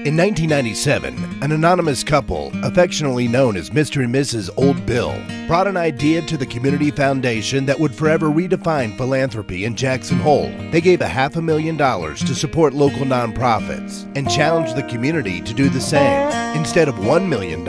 In 1997, an anonymous couple, affectionately known as Mr. and Mrs. Old Bill, brought an idea to the Community Foundation that would forever redefine philanthropy in Jackson Hole. They gave $500,000 to support local nonprofits and challenged the community to do the same. Instead of $1 million,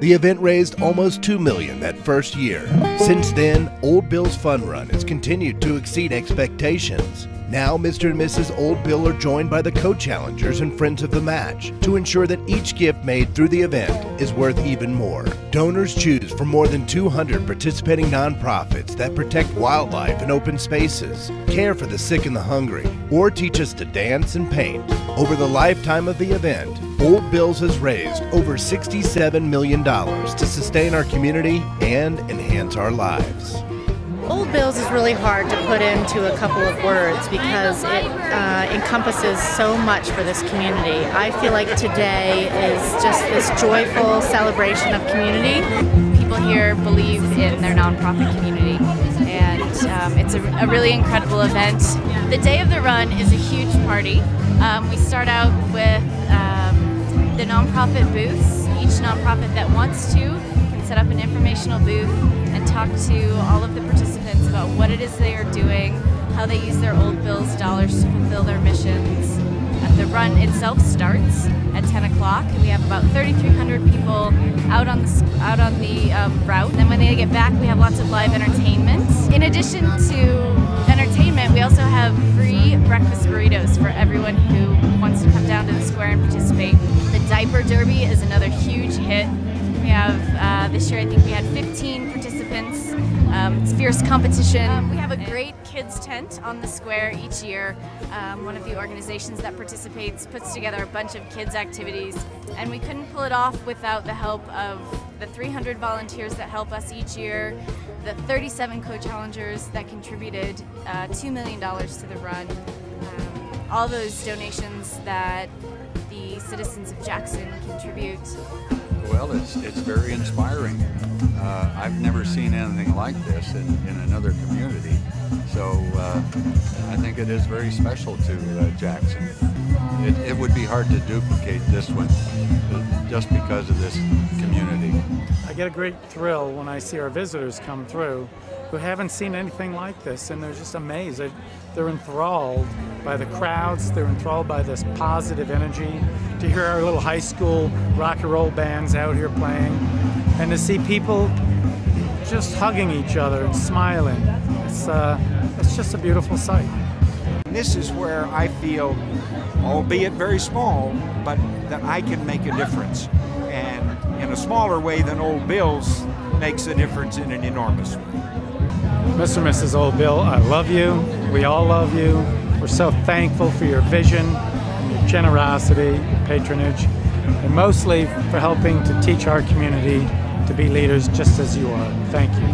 the event raised almost $2 million that first year. Since then, Old Bill's fun run has continued to exceed expectations. Now, Mr. and Mrs. Old Bill are joined by the co-challengers and friends of the match to ensure that each gift made through the event is worth even more. Donors choose from more than 200 participating nonprofits that protect wildlife and open spaces, care for the sick and the hungry, or teach us to dance and paint. Over the lifetime of the event, Old Bill's has raised over $67 million to sustain our community and enhance our lives. Old Bill's is really hard to put into a couple of words because it encompasses so much for this community. I feel like today is just this joyful celebration of community. People here believe in their nonprofit community, and it's a really incredible event. The day of the run is a huge party. We start out with the nonprofit booths. Each nonprofit that wants to can set up an informational booth and talk to all of the participants about what it is they are doing, how they use their Old Bill's dollars to fulfill their missions. The run itself starts at 10 o'clock. We have about 3,300 people out on the route. And then when they get back, we have lots of live entertainment. In addition to entertainment, we also have free breakfast burritos for everyone who wants to come down to the square and participate. The diaper derby is another huge hit. We have, this year I think we had 15 participants. It's fierce competition. We have a great kids tent on the square each year. One of the organizations that participates puts together a bunch of kids activities, and we couldn't pull it off without the help of the 300 volunteers that help us each year, the 37 co-challengers that contributed $2 million to the run, all those donations that the citizens of Jackson contribute. Well, it's very inspiring. I've never seen anything like this in another community, so I think it is very special to Jackson. It would be hard to duplicate this one just because of this community. I get a great thrill when I see our visitors come through who haven't seen anything like this, and they're just amazed. They're enthralled by the crowds, they're enthralled by this positive energy. To hear our little high school rock and roll bands out here playing, and to see people just hugging each other and smiling. It's just a beautiful sight. This is where I feel, albeit very small, but that I can make a difference. And in a smaller way than Old Bill's makes a difference in an enormous way. Mr. and Mrs. Old Bill, I love you. We all love you. We're so thankful for your vision, your generosity, your patronage, and mostly for helping to teach our community to be leaders just as you are. Thank you.